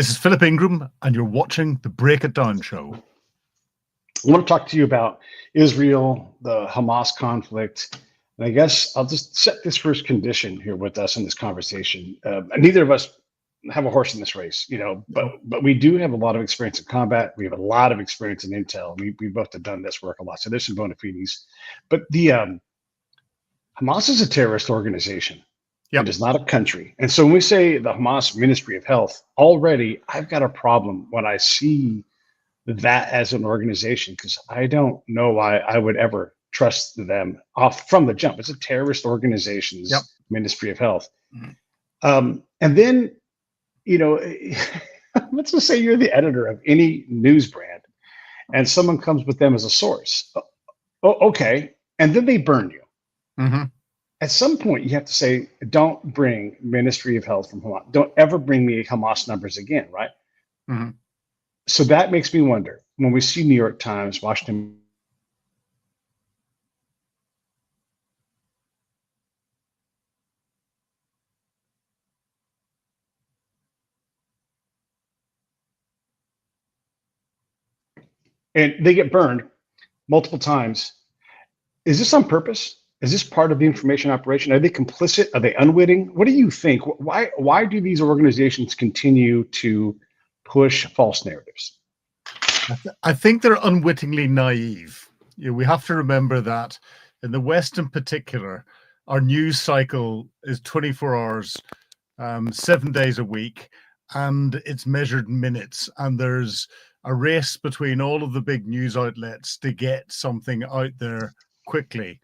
This is Philip Ingram, and you're watching the Break It Down show. I want to talk to you about Israel, the Hamas conflict. And I guess I'll just set this first condition here with us in this conversation. Neither of us have a horse in this race, but we do have a lot of experience in combat. We have a lot of experience in intel. We both have done this work a lot. So there's some bona fides. But the Hamas is a terrorist organization. Yep. It is not a country. And so when we say the Hamas Ministry of Health, already I've got a problem when I see that as an organization, because I don't know why I would ever trust them off from the jump. It's a terrorist organization's Ministry of Health. Mm-hmm. And then, let's just say you're the editor of any news brand and someone comes with them as a source. Oh, okay. And then they burn you. Mm-hmm. At some point, you have to say, don't bring Ministry of Health from Hamas. Don't ever bring me Hamas numbers again, right? Mm-hmm. So that makes me wonder, when we see New York Times, Washington, and they get burned multiple times. Is this on purpose? Is this part of the information operation? Are they complicit? Are they unwitting? What do you think? Why do these organizations continue to push false narratives? I think they're unwittingly naive. We have to remember that in the West in particular, our news cycle is 24 hours, 7 days a week, and it's measured in minutes. And there's a race between all of the big news outlets to get something out there quickly.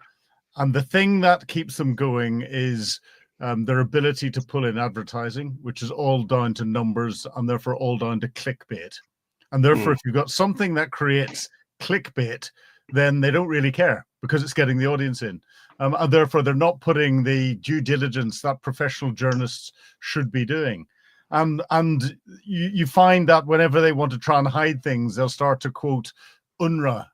And the thing that keeps them going is their ability to pull in advertising, which is all down to numbers and therefore all down to clickbait. And therefore, if you've got something that creates clickbait, then they don't really care because it's getting the audience in. And therefore, they're not putting the due diligence that professional journalists should be doing. And you find that whenever they want to try and hide things, they'll start to quote UNRWA,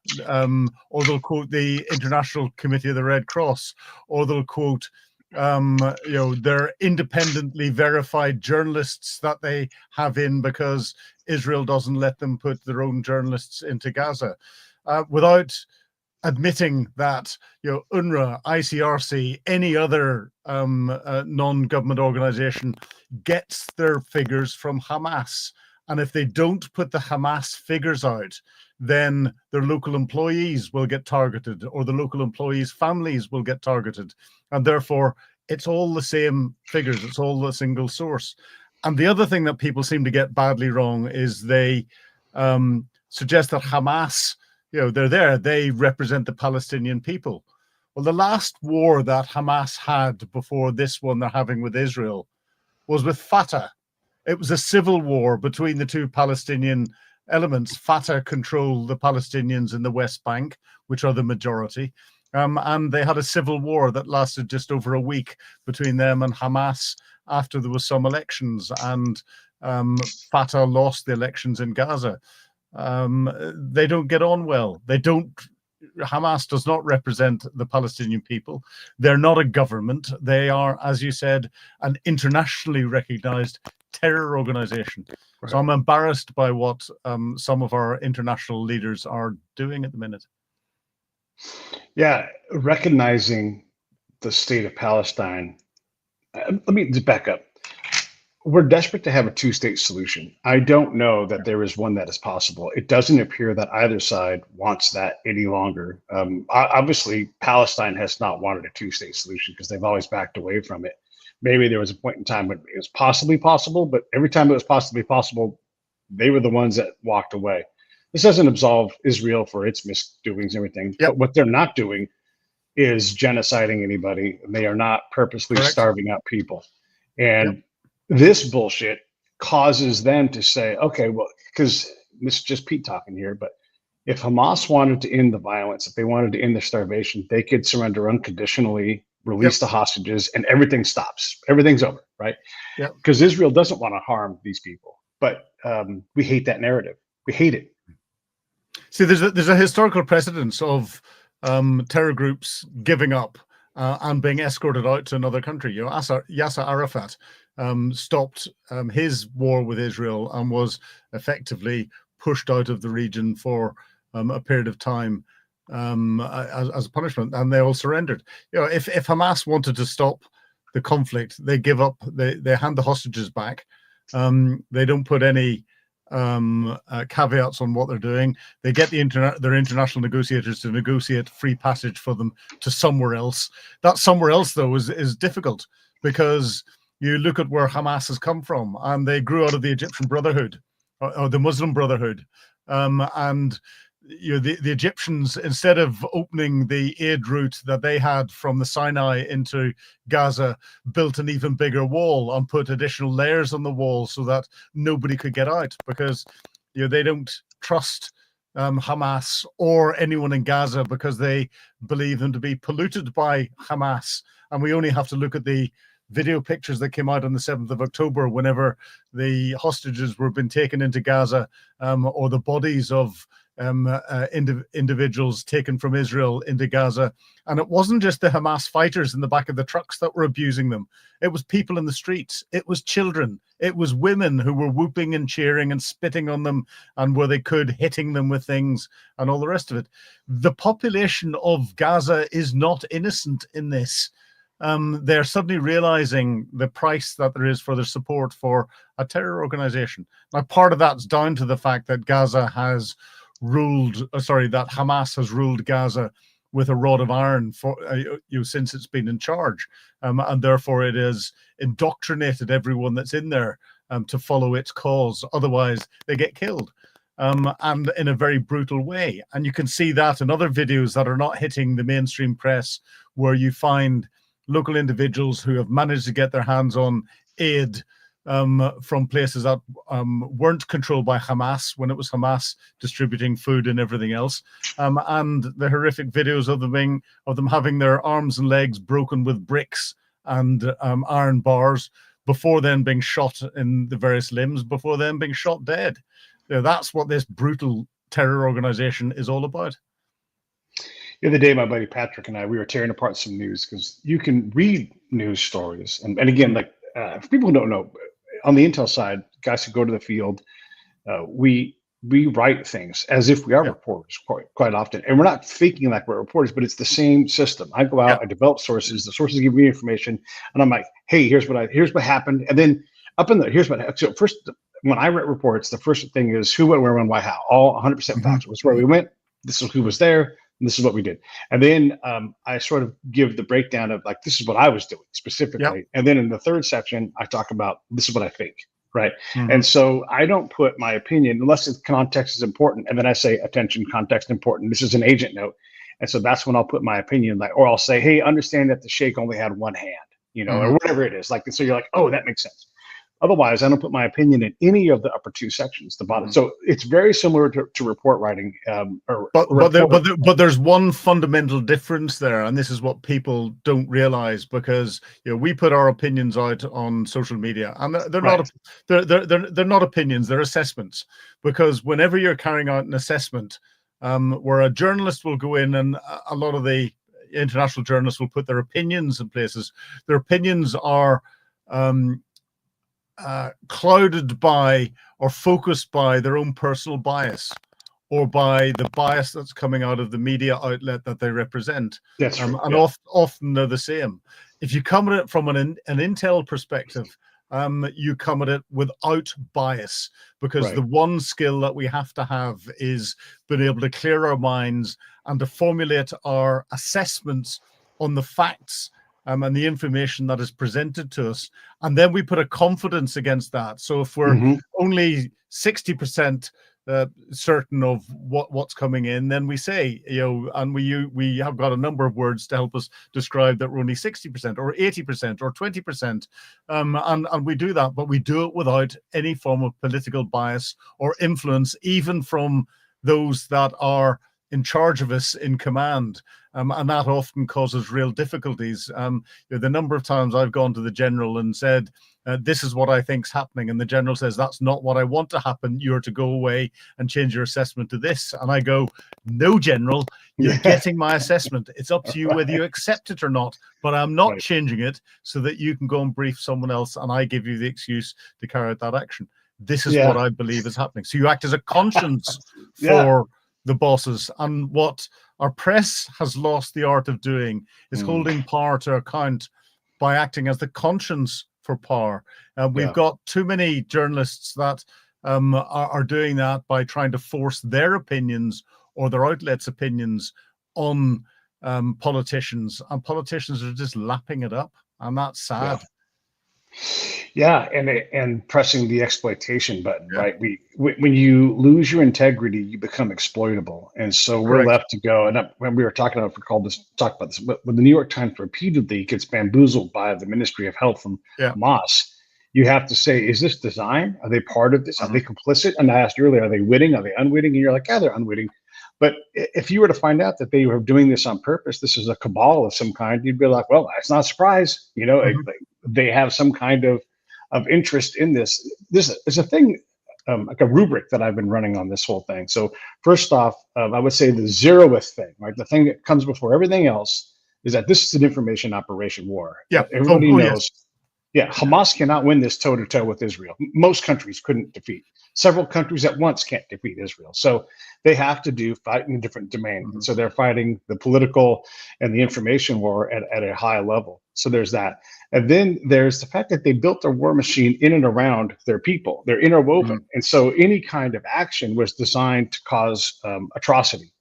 or they'll quote the International Committee of the Red Cross, or they'll quote their independently verified journalists that they have in because Israel doesn't let them put their own journalists into Gaza, without admitting that UNRWA, ICRC, any other non-government organization gets their figures from Hamas. And if they don't put the Hamas figures out, then their local employees will get targeted, or the local employees' families will get targeted. And therefore, it's all the same figures. It's all the single source. And the other thing that people seem to get badly wrong is they suggest that Hamas, they're there. They represent the Palestinian people. Well, the last war that Hamas had before this one they're having with Israel was with Fatah. It was a civil war between the two Palestinian elements. Fatah controlled the Palestinians in the West Bank, which are the majority. And they had a civil war that lasted just over a week between them and Hamas after there was some elections. And Fatah lost the elections in Gaza. They don't get on well. Hamas does not represent the Palestinian people. They're not a government. They are, as you said, an internationally recognized terror organization. Right. So I'm embarrassed by what some of our international leaders are doing at the minute. Yeah, recognizing the state of Palestine. Let me just back up. We're desperate to have a two-state solution. I don't know that there is one that is possible. It doesn't appear that either side wants that any longer. Obviously, Palestine has not wanted a two-state solution because they've always backed away from it. Maybe there was a point in time when it was possibly possible, but every time it was possibly possible, they were the ones that walked away. This doesn't absolve Israel for its misdoings and everything. Yep. But what they're not doing is genociding anybody. They are not purposely starving out people. And this bullshit causes them to say, okay, well, because this is just Pete talking here, but if Hamas wanted to end the violence, if they wanted to end the starvation, they could surrender unconditionally, release the hostages, and everything stops. Everything's over, right? Because Israel doesn't want to harm these people. But we hate that narrative. We hate it. See, there's a historical precedence of terror groups giving up and being escorted out to another country. Yasser Arafat stopped his war with Israel and was effectively pushed out of the region for a period of time as a punishment, and they all surrendered. If Hamas wanted to stop the conflict, they give up. They hand the hostages back. They don't put any caveats on what they're doing. They get their international negotiators to negotiate free passage for them to somewhere else. That somewhere else, though, is difficult, because you look at where Hamas has come from, and they grew out of the Egyptian Brotherhood or the Muslim Brotherhood, and the Egyptians, instead of opening the aid route that they had from the Sinai into Gaza, built an even bigger wall and put additional layers on the wall so that nobody could get out, because they don't trust Hamas or anyone in Gaza, because they believe them to be polluted by Hamas. And we only have to look at the video pictures that came out on the 7th of October, whenever the hostages were being taken into Gaza, or the bodies of individuals taken from Israel into Gaza. And it wasn't just the Hamas fighters in the back of the trucks that were abusing them. It was people in the streets. It was children. It was women who were whooping and cheering and spitting on them, and where they could, hitting them with things and all the rest of it. The population of Gaza is not innocent in this. They're suddenly realizing the price that there is for their support for a terror organization. Now, part of that's down to the fact that that Hamas has ruled Gaza with a rod of iron for since it's been in charge, and therefore it has indoctrinated everyone that's in there to follow its cause. Otherwise, they get killed, and in a very brutal way. And you can see that in other videos that are not hitting the mainstream press, where you find local individuals who have managed to get their hands on aid from places that weren't controlled by Hamas, when it was Hamas distributing food and everything else, and the horrific videos of them having their arms and legs broken with bricks and iron bars, before then being shot in the various limbs, before then being shot dead. That's what this brutal terror organization is all about. The other day, my buddy Patrick and we were tearing apart some news, because you can read news stories. And again, like for people who don't know, on the intel side, guys who go to the field, we write things as if we are reporters quite often. And we're not faking like we're reporters, but it's the same system. I go out, I develop sources, the sources give me information, and I'm like, hey, here's what happened. And then so first, when I write reports, the first thing is who went, where, when, why, how, all 100% factual. It's where we went, this is who was there, and this is what we did. And then I sort of give the breakdown of like, this is what I was doing specifically. And then in the third section, I talk about this is what I think, right? And so I don't put my opinion, unless the context is important. And then I say, attention, context important. This is an agent note. And so that's when I'll put my opinion, like, or I'll say, hey, understand that the sheikh only had one hand, or whatever it is. Like, so you're like, oh, that makes sense. Otherwise, I don't put my opinion in any of the upper two sections, the bottom. So it's very similar to report writing. But there's one fundamental difference there, and this is what people don't realize, because we put our opinions out on social media, and they're not opinions, they're assessments. Because whenever you're carrying out an assessment, where a journalist will go in, and a lot of the international journalists will put their opinions in places, their opinions are clouded by or focused by their own personal bias, or by the bias that's coming out of the media outlet that they represent. That's true. And often they're the same. If you come at it from an intel perspective, you come at it without bias, because the one skill that we have to have is being able to clear our minds and to formulate our assessments on the facts and the information that is presented to us. And then we put a confidence against that. So if we're only 60% certain of what's coming in, then we say, and we have got a number of words to help us describe that we're only 60% or 80% or 20%. And we do that, but we do it without any form of political bias or influence, even from those that are in charge of us in command. And that often causes real difficulties. The number of times I've gone to the general and said, this is what I think's happening. And the general says, that's not what I want to happen. You're to go away and change your assessment to this. And I go, no, General, you're getting my assessment. It's up to you whether you accept it or not, but I'm not changing it so that you can go and brief someone else and I give you the excuse to carry out that action. This is what I believe is happening. So you act as a conscience for the bosses. And what our press has lost the art of doing is holding power to account by acting as the conscience for power. We've got too many journalists that are doing that by trying to force their opinions or their outlets' opinions on politicians, and politicians are just lapping it up, and that's sad. And pressing the exploitation button, right? When you lose your integrity, you become exploitable, and so we're left to go. And when we were talking about, talk about this, but when the New York Times repeatedly gets bamboozled by the Ministry of Health from Hamas, you have to say, is this design? Are they part of this? Are they complicit? And I asked earlier, are they witting? Are they unwitting? And you're like, yeah, they're unwitting. But if you were to find out that they were doing this on purpose, this is a cabal of some kind, you'd be like, well, that's not a surprise. You know, they have some kind of interest in this. This is a thing, like a rubric that I've been running on this whole thing. So first off, I would say the zeroth thing, right? The thing that comes before everything else is that this is an information operation war. Yeah, everybody knows. Yeah, Hamas cannot win this toe-to-toe with Israel. Most countries couldn't defeat. Several countries at once can't defeat Israel. So they have to fight in a different domain. So they're fighting the political and the information war at a high level. So there's that. And then there's the fact that they built their war machine in and around their people. They're interwoven. And so any kind of action was designed to cause atrocity,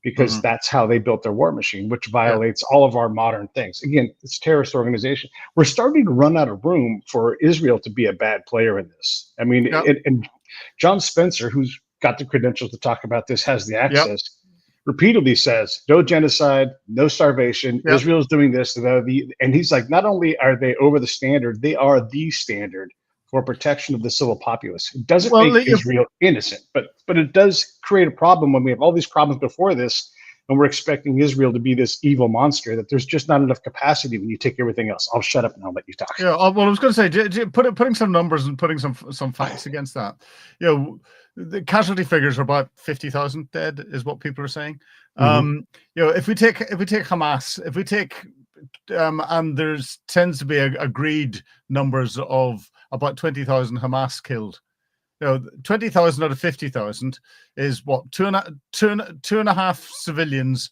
because that's how they built their war machine, which violates all of our modern things. Again, it's a terrorist organization. We're starting to run out of room for Israel to be a bad player in this. I mean, and John Spencer, who's got the credentials to talk about this, has the access, repeatedly says, no genocide, no starvation, Israel's doing this. And he's like, not only are they over the standard, they are the standard for protection of the civil populace. It doesn't make Israel innocent, but it does create a problem when we have all these problems before this, and we're expecting Israel to be this evil monster, that there's just not enough capacity when you take everything else. I'll shut up and I'll let you talk. Yeah, well, I was going to say, putting some numbers and putting some facts against that. You know, the casualty figures are about 50,000 dead, is what people are saying. You know, if we take Hamas, and there's tends to be agreed numbers of about 20,000 Hamas killed. You know, 20,000 out of 50,000 is what, two and a half civilians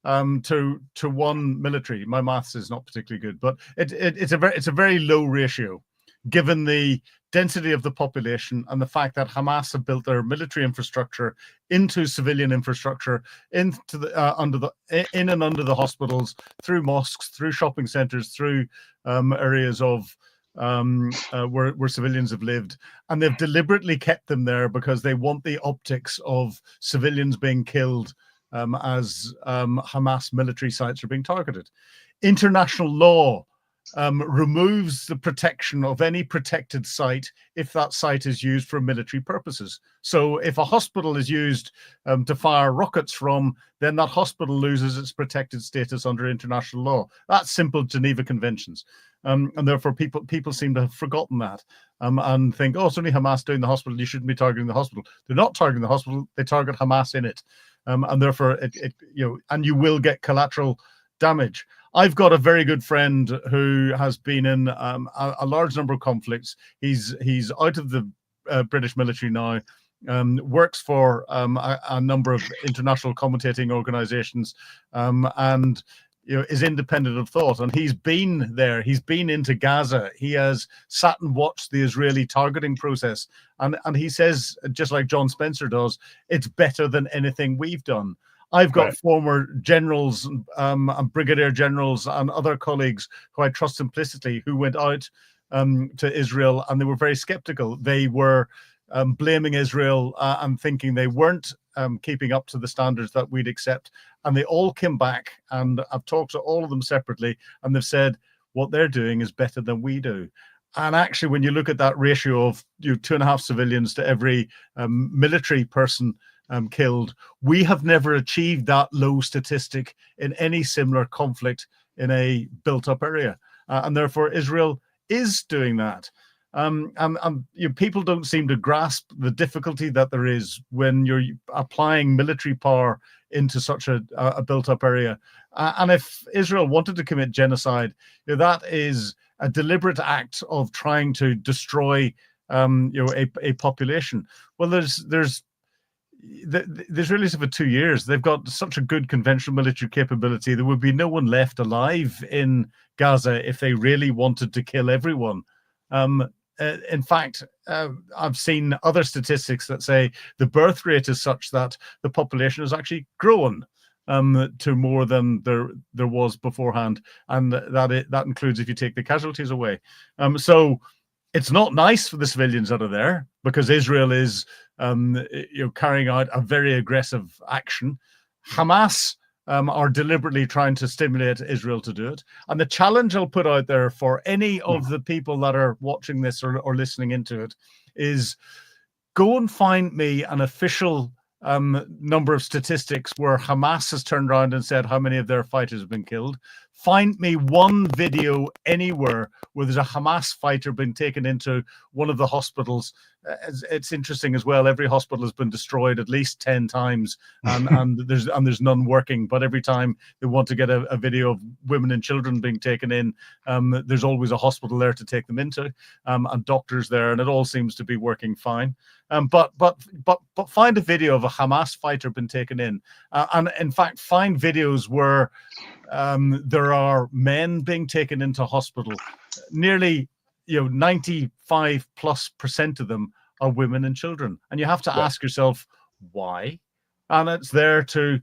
to one military. My maths is not particularly good, but it's a very low ratio, given the density of the population and the fact that Hamas have built their military infrastructure into civilian infrastructure, into the in and under the hospitals, through mosques, through shopping centers, through areas of where civilians have lived, and they've deliberately kept them there because they want the optics of civilians being killed as Hamas military sites are being targeted. International law removes the protection of any protected site if that site is used for military purposes. So if a hospital is used to fire rockets from, then that hospital loses its protected status under international law. That's simple Geneva Conventions. And therefore people seem to have forgotten that and think, oh, it's only Hamas doing the hospital, you shouldn't be targeting the hospital. They're not targeting the hospital, they target Hamas in it. And therefore, and you will get collateral damage. I've got a very good friend who has been in a large number of conflicts. He's out of the British military now, works for a number of international commentating organizations, and is independent of thought. And he's been there. He's been into Gaza. He has sat and watched the Israeli targeting process. And he says, just like John Spencer does, it's better than anything we've done. I've got former generals and brigadier generals and other colleagues who I trust implicitly who went out to Israel, and they were very skeptical. They were blaming Israel and thinking they weren't keeping up to the standards that we'd accept. And they all came back, and I've talked to all of them separately, and they've said what they're doing is better than we do. And actually, when you look at that ratio of 2.5 civilians to every military person killed, we have never achieved that low statistic in any similar conflict in a built-up area. And therefore, Israel is doing that. People don't seem to grasp the difficulty that there is when you're applying military power into such a built-up area. And if Israel wanted to commit genocide, that is a deliberate act of trying to destroy a population. Well, there's the Israelis have for 2 years. They've got such a good conventional military capability. There would be no one left alive in Gaza if they really wanted to kill everyone. In fact, I've seen other statistics that say the birth rate is such that the population has actually grown to more than there was beforehand, and that includes if you take the casualties away. So it's not nice for the civilians out of there because Israel is carrying out a very aggressive action. Hamas are deliberately trying to stimulate Israel to do it. And the challenge I'll put out there for any of the people that are watching this or listening into it is go and find me an official number of statistics where Hamas has turned around and said how many of their fighters have been killed. Find me one video anywhere where there's a Hamas fighter being taken into one of the hospitals. It's interesting as well. Every hospital has been destroyed at least 10 times, and there's none working. But every time they want to get a video of women and children being taken in, there's always a hospital there to take them into, and doctors there, and it all seems to be working fine. But find a video of a Hamas fighter been taken in, and in fact find videos where there are men being taken into hospital. Nearly 95+% of them are women and children, and you have to ask yourself why. And it's there to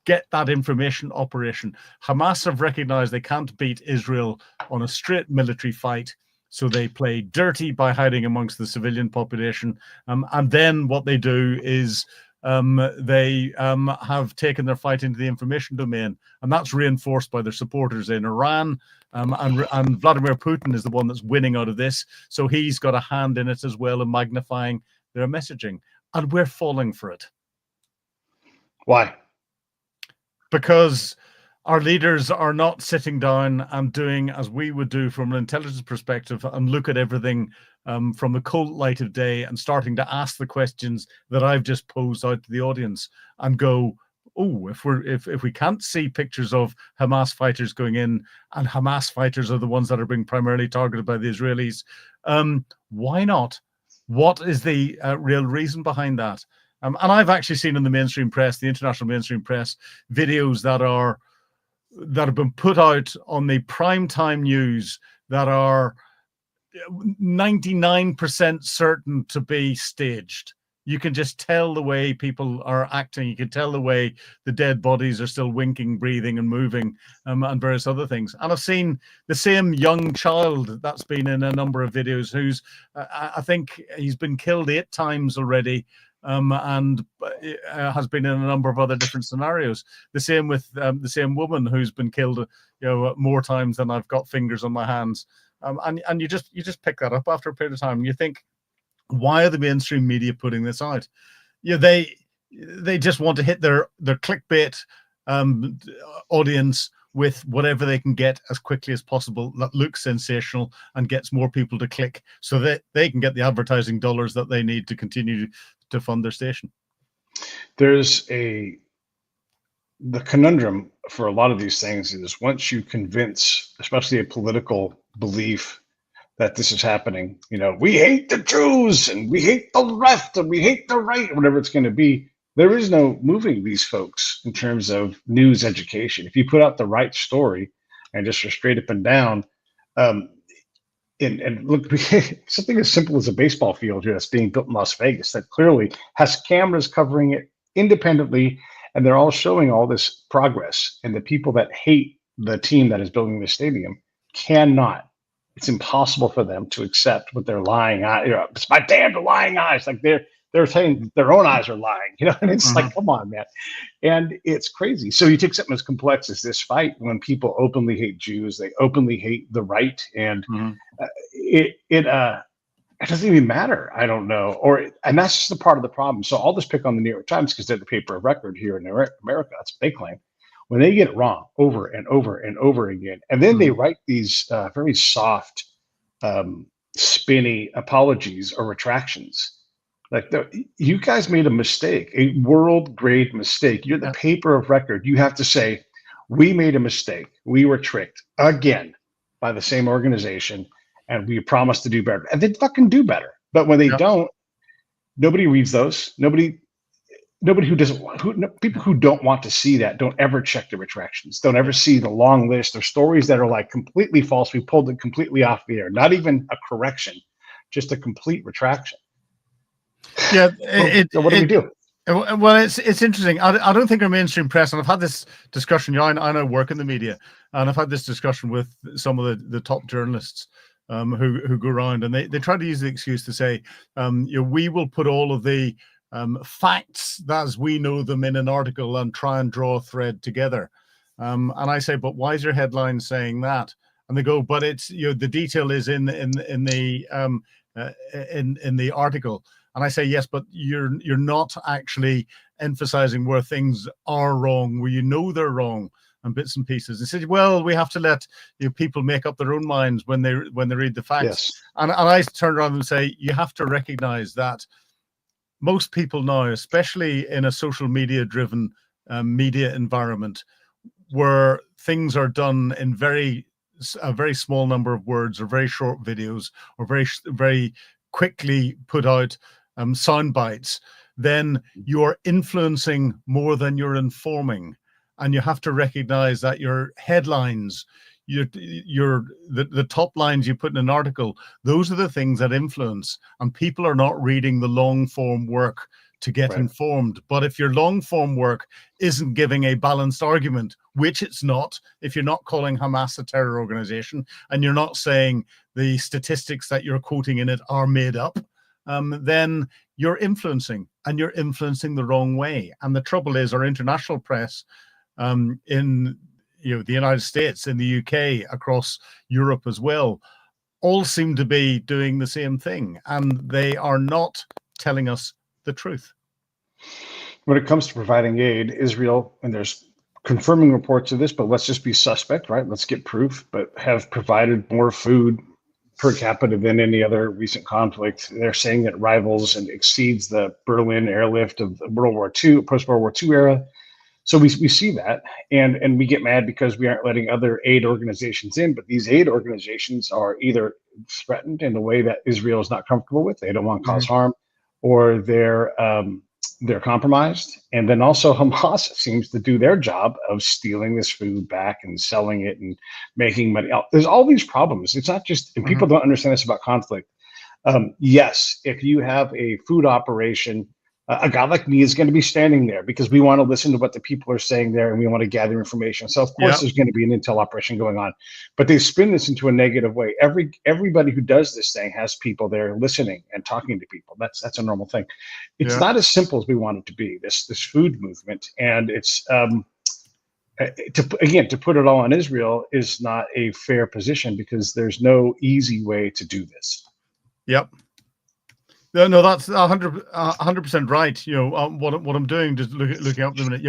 get that information operation. Hamas have recognized they can't beat Israel on a straight military fight, so they play dirty by hiding amongst the civilian population, and then what they do is they have taken their fight into the information domain, and that's reinforced by their supporters in Iran. And Vladimir Putin is the one that's winning out of this, so he's got a hand in it as well in magnifying their messaging, and we're falling for it. Why? Because our leaders are not sitting down and doing as we would do from an intelligence perspective and look at everything from the cold light of day and starting to ask the questions that I've just posed out to the audience and go, oh, if we can't see pictures of Hamas fighters going in, and Hamas fighters are the ones that are being primarily targeted by the Israelis, why not? What is the real reason behind that? And I've actually seen in the mainstream press, the international mainstream press, videos that have been put out on the primetime news that are 99% certain to be staged. You can just tell the way people are acting. You can tell the way the dead bodies are still winking, breathing, and moving, and various other things. And I've seen the same young child that's been in a number of videos who's, I think he's been killed 8 times already, and has been in a number of other different scenarios. The same with the same woman who's been killed, more times than I've got fingers on my hands. And you just pick that up after a period of time, and you think, why are the mainstream media putting this out? They just want to hit their clickbait audience with whatever they can get as quickly as possible that looks sensational and gets more people to click, so that they can get the advertising dollars that they need to continue to fund their station. There's the conundrum for a lot of these things is once you convince, especially a political belief, that this is happening, we hate the Jews and we hate the left and we hate the right, whatever it's going to be, there is no moving these folks in terms of news education. If you put out the right story and just straight up and down, and look, something as simple as a baseball field here that's being built in Las Vegas that clearly has cameras covering it independently, and they're all showing all this progress. And the people that hate the team that is building the stadium cannot. It's impossible for them to accept what their lying eyes. It's my damn lying eyes. Like they're saying their own eyes are lying. And it's like, come on, man. And it's crazy. So you take something as complex as this fight, when people openly hate Jews, they openly hate the right, and it doesn't even matter. I don't know. And that's just the part of the problem. So I'll just pick on the New York Times because they're the paper of record here in America. That's what they claim. When they get it wrong over and over and over again, and then they write these very soft spinny apologies or retractions. Like you guys made a mistake, a world grade mistake. You're the Yeah. paper of record. You have to say, we made a mistake. We were tricked again by the same organization, and we promised to do better. And they fucking do better. But when they Yeah. don't, nobody reads those. Nobody who doesn't want, people who don't want to see that don't ever check the retractions, don't ever see the long list of stories that are like completely false. We pulled it completely off the air, not even a correction, just a complete retraction. Yeah, So what do we do? Well, it's interesting. I don't think our mainstream press, and I've had this discussion. I know work in the media, and I've had this discussion with some of the top journalists who go around, and they try to use the excuse to say, we will put all of the facts as we know them in an article and try and draw a thread together. And I say, but why is your headline saying that? And they go, but it's the detail is in the in the article. And I say, yes, but you're not actually emphasizing where things are wrong, where they're wrong, and bits and pieces. And said, well, we have to let people make up their own minds when they read the facts. Yes. And I turn around and say, you have to recognize that most people now, especially in a social media driven media environment, where things are done in a very small number of words or very short videos or very quickly put out sound bites, then you're influencing more than you're informing. And you have to recognize that your headlines, the top lines you put in an article, those are the things that influence, and people are not reading the long form work to get informed. But if your long form work isn't giving a balanced argument, which it's not, if you're not calling Hamas a terror organization and you're not saying the statistics that you're quoting in it are made up, then you're influencing, and you're influencing the wrong way. And the trouble is, our international press in the United States, in the UK, across Europe as well, all seem to be doing the same thing, and they are not telling us the truth. When it comes to providing aid, Israel, and there's confirming reports of this, but let's just be suspect, right? Let's get proof, but have provided more food per capita than any other recent conflict. They're saying that rivals and exceeds the Berlin airlift of World War II, post-World War II era. So we see that, and we get mad because we aren't letting other aid organizations in, but these aid organizations are either threatened in a way that Israel is not comfortable with, they don't want to cause harm, or they're compromised. And then also Hamas seems to do their job of stealing this food back and selling it and making money. There's all these problems. It's not just, and people don't understand this about conflict. Yes, if you have a food operation, a guy like me is going to be standing there because we want to listen to what the people are saying there, and we want to gather information. So of course there's going to be an intel operation going on, but they spin this into a negative way. Everybody who does this thing has people there listening and talking to people. That's a normal thing. It's not as simple as we want it to be, this food movement. And it's to put it all on Israel is not a fair position, because there's no easy way to do this. Yep. No, that's 100% right. What I'm doing, just looking up the minute.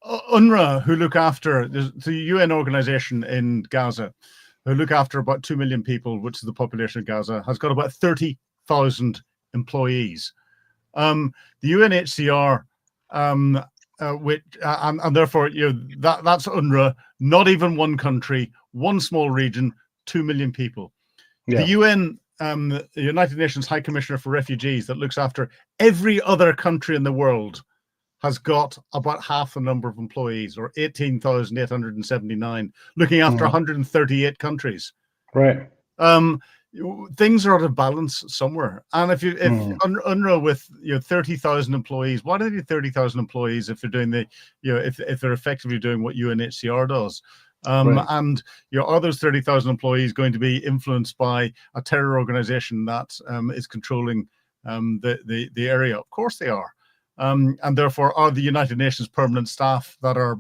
UNRWA, who look after the UN organization in Gaza, who look after about 2 million people, which is the population of Gaza, has got about 30,000 employees. The UNHCR, which and therefore that's UNRWA, not even one country, one small region, 2 million people. The UN. The United Nations High Commissioner for Refugees, that looks after every other country in the world, has got about half the number of employees, or 18,879, looking after 138 countries. Right. Things are out of balance somewhere. And if UNRWA with 30,000 employees, why do they do 30,000 employees if they're doing if they're effectively doing what UNHCR does? And are those 30,000 employees going to be influenced by a terror organization that is controlling the area? Of course they are. And therefore, are the United Nations permanent staff that are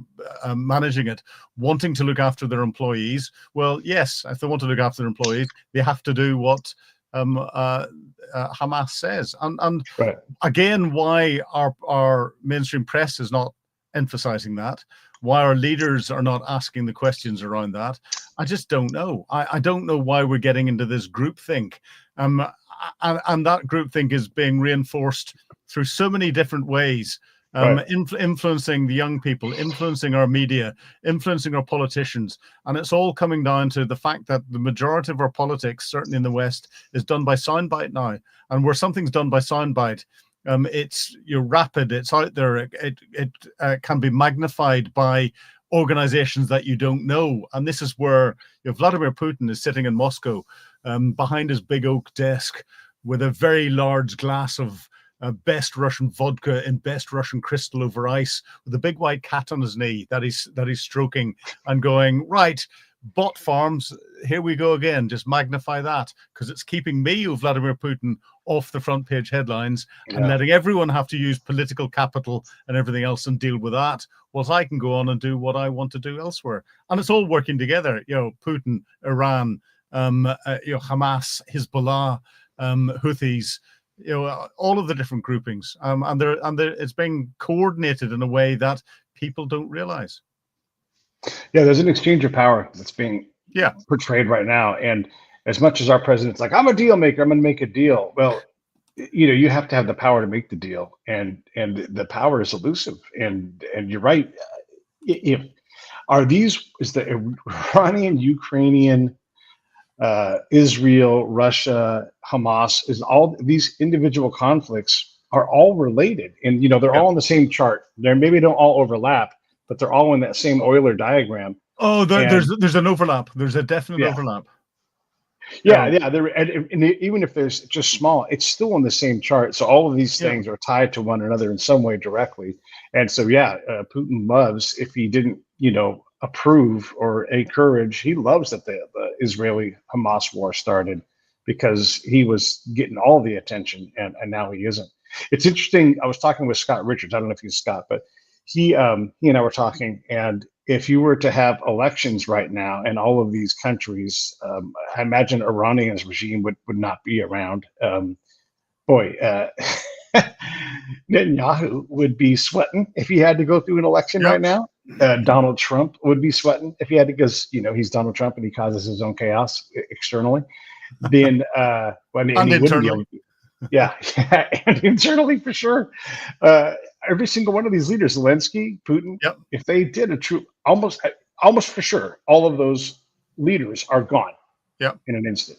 managing it wanting to look after their employees? Well, yes, if they want to look after their employees, they have to do what Hamas says. And again, why our mainstream press is not emphasizing that, why our leaders are not asking the questions around that, I just don't know. I don't know why we're getting into this groupthink. And that groupthink is being reinforced through so many different ways, Right. influencing the young people, influencing our media, influencing our politicians. And it's all coming down to the fact that the majority of our politics, certainly in the West, is done by soundbite now. And where something's done by soundbite, it's rapid, it's out there, it can be magnified by organizations that you don't know. And this is where Vladimir Putin is sitting in Moscow behind his big oak desk with a very large glass of best Russian vodka in best Russian crystal over ice, with a big white cat on his knee that he's stroking, and going, right, bot farms, here we go again, just magnify that, because it's keeping me, Vladimir Putin, off the front page headlines and letting everyone have to use political capital and everything else and deal with that, whilst I can go on and do what I want to do elsewhere. And it's all working together, Putin, Iran, Hamas, Hezbollah, Houthis, all of the different groupings, and it's being coordinated in a way that people don't realize. Yeah, there's an exchange of power that's being portrayed right now. And as much as our president's like, I'm a deal maker, I'm going to make a deal. Well, you have to have the power to make the deal, and the power is elusive. And you're right. Is the Iranian, Ukrainian, Israel, Russia, Hamas, is all these individual conflicts are all related, and they're all on the same chart. They maybe don't all overlap, but they're all in that same Euler diagram. Oh, there's an overlap. There's a definite overlap. Yeah. And even if there's just small, it's still on the same chart. So all of these things are tied to one another in some way directly. And so, Putin loves, if he didn't, approve or encourage, he loves that the Israeli-Hamas war started, because he was getting all the attention, and now he isn't. It's interesting. I was talking with Scott Richards. I don't know if he's Scott, but he and I were talking, and if you were to have elections right now in all of these countries, I imagine Iranian's regime would not be around. Netanyahu would be sweating if he had to go through an election right now. Donald Trump would be sweating if he had to, because he's Donald Trump and he causes his own chaos externally. Then and internally. And internally for sure. Every single one of these leaders, Zelensky, Putin, if they did a true, almost for sure, all of those leaders are gone. In an instant.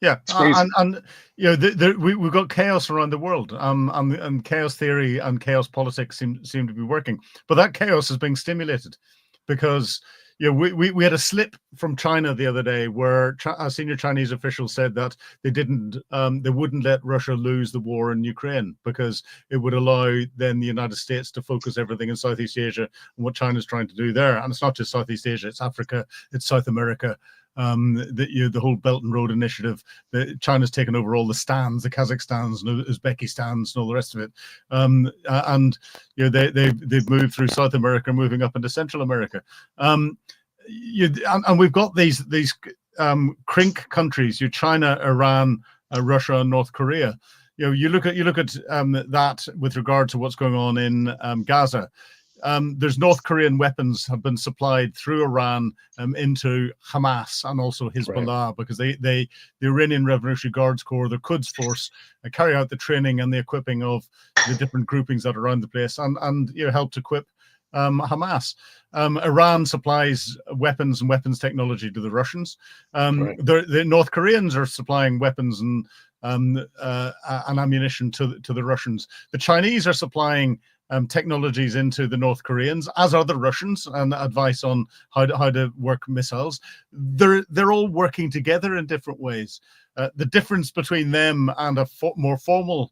And we've got chaos around the world, and chaos theory and chaos politics seem to be working, but that chaos is being stimulated because we had a slip from China the other day where a senior Chinese official said that they wouldn't let Russia lose the war in Ukraine, because it would allow then the United States to focus everything in Southeast Asia and what China's trying to do there. And it's not just Southeast Asia, it's Africa, it's South America. The whole Belt and Road Initiative, China's taken over all the stands, the Kazakhstans and Uzbekistans and all the rest of it, and they've moved through South America, moving up into Central America, and we've got these CRINC countries, China, Iran, Russia, and North Korea. You look at that with regard to what's going on in Gaza. There's North Korean weapons have been supplied through Iran into Hamas and also Hezbollah, because the Iranian Revolutionary Guards Corps, the Quds Force, carry out the training and the equipping of the different groupings that are around the place, and help equip Hamas. Iran supplies weapons and weapons technology to the Russians. The North Koreans are supplying weapons and ammunition to the Russians. The Chinese are supplying technologies into the North Koreans, as are the Russians, and advice on how to work missiles. They're all working together in different ways. The difference between them and a more formal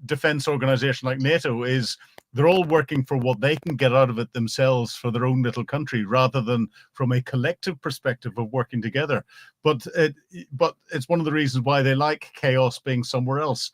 defense organization like NATO is they're all working for what they can get out of it themselves for their own little country, rather than from a collective perspective of working together. But it's one of the reasons why they like chaos being somewhere else,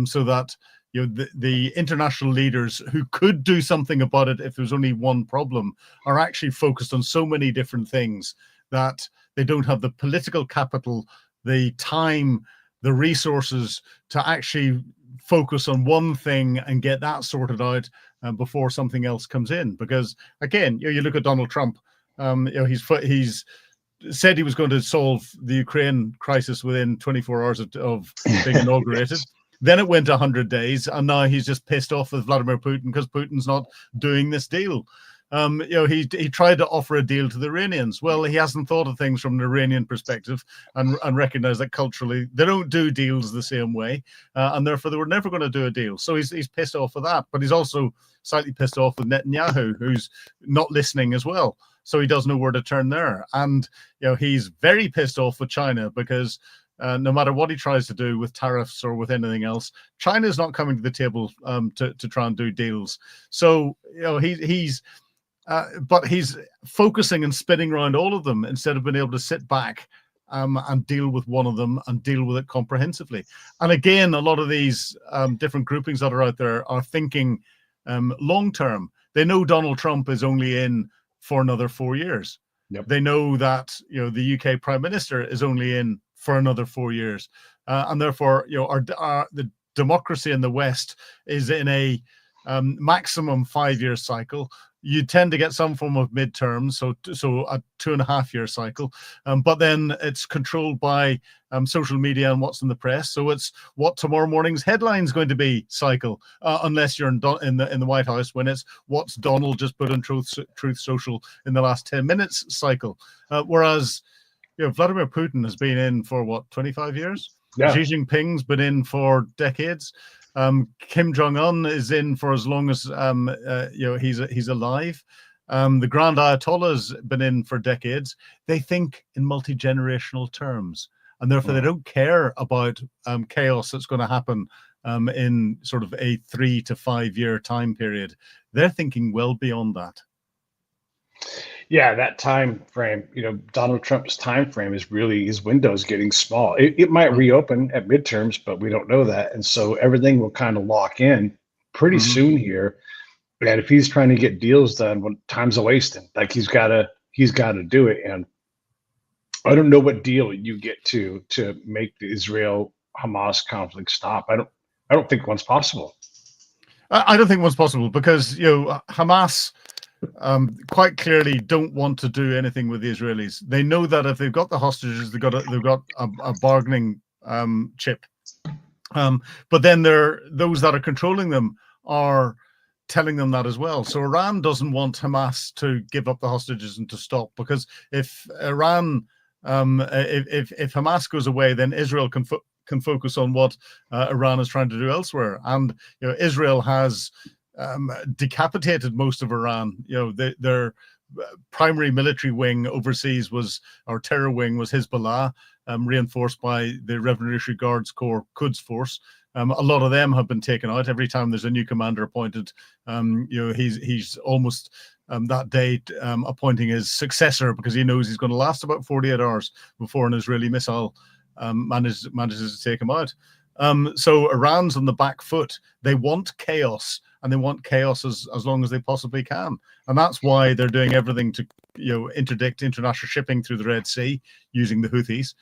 so that the international leaders who could do something about it if there's only one problem are actually focused on so many different things that they don't have the political capital, the time, the resources to actually focus on one thing and get that sorted out before something else comes in. Because again, you look at Donald Trump, he's said he was going to solve the Ukraine crisis within 24 hours of being inaugurated. Then it went 100 days, and now he's just pissed off with Vladimir Putin because Putin's not doing this deal. He tried to offer a deal to the Iranians. Well, he hasn't thought of things from an Iranian perspective and recognized that culturally they don't do deals the same way, and therefore they were never going to do a deal. So he's pissed off with that, but he's also slightly pissed off with Netanyahu, who's not listening as well. So he doesn't know where to turn there, and he's very pissed off with China because no matter what he tries to do with tariffs or with anything else, China is not coming to the table to try and do deals. So but he's focusing and spinning around all of them instead of being able to sit back and deal with one of them and deal with it comprehensively. And again, a lot of these different groupings that are out there are thinking long term. They know Donald Trump is only in for another 4 years. Yep. They know that the UK Prime Minister is only in for another 4 years, and therefore the democracy in the West is in a maximum 5-year cycle. You tend to get some form of midterms, so a 2.5-year cycle, but then it's controlled by social media and what's in the press. So it's what tomorrow morning's headline is going to be cycle, unless you're in the White House, when it's what's Donald just put on Truth Social in the last 10 minutes cycle. Whereas Vladimir Putin has been in for what, 25 years? Yeah. Xi Jinping's been in for decades. Kim Jong-un is in for as long as he's alive. The Grand Ayatollah's been in for decades. They think in multi-generational terms, and therefore they don't care about chaos that's going to happen in sort of a 3 to 5 year time period. They're thinking well beyond that. Yeah, that time frame, Donald Trump's time frame is really, his window is getting small. It might reopen at midterms, but we don't know that. And so everything will kind of lock in pretty soon here. And if he's trying to get deals done, well, time's a wasting. Like he's got to do it. And I don't know what deal you get to make the Israel-Hamas conflict stop. I don't think one's possible. I don't think one's possible because Hamas quite clearly don't want to do anything with the Israelis. They know that if they've got the hostages, they've got a bargaining chip. But then those that are controlling them are telling them that as well. So Iran doesn't want Hamas to give up the hostages and to stop, because if Iran, if Hamas goes away, then Israel can focus on what Iran is trying to do elsewhere. And Israel has decapitated most of Iran. Their primary military wing overseas or terror wing was Hezbollah, reinforced by the Revolutionary Guards Corps Quds Force. A lot of them have been taken out. Every time there's a new commander appointed, he's almost that day appointing his successor, because he knows he's going to last about 48 hours before an Israeli missile manages to take him out. So Iran's on the back foot. They want chaos, and they want chaos as long as they possibly can. And that's why they're doing everything to interdict international shipping through the Red Sea using the Houthis.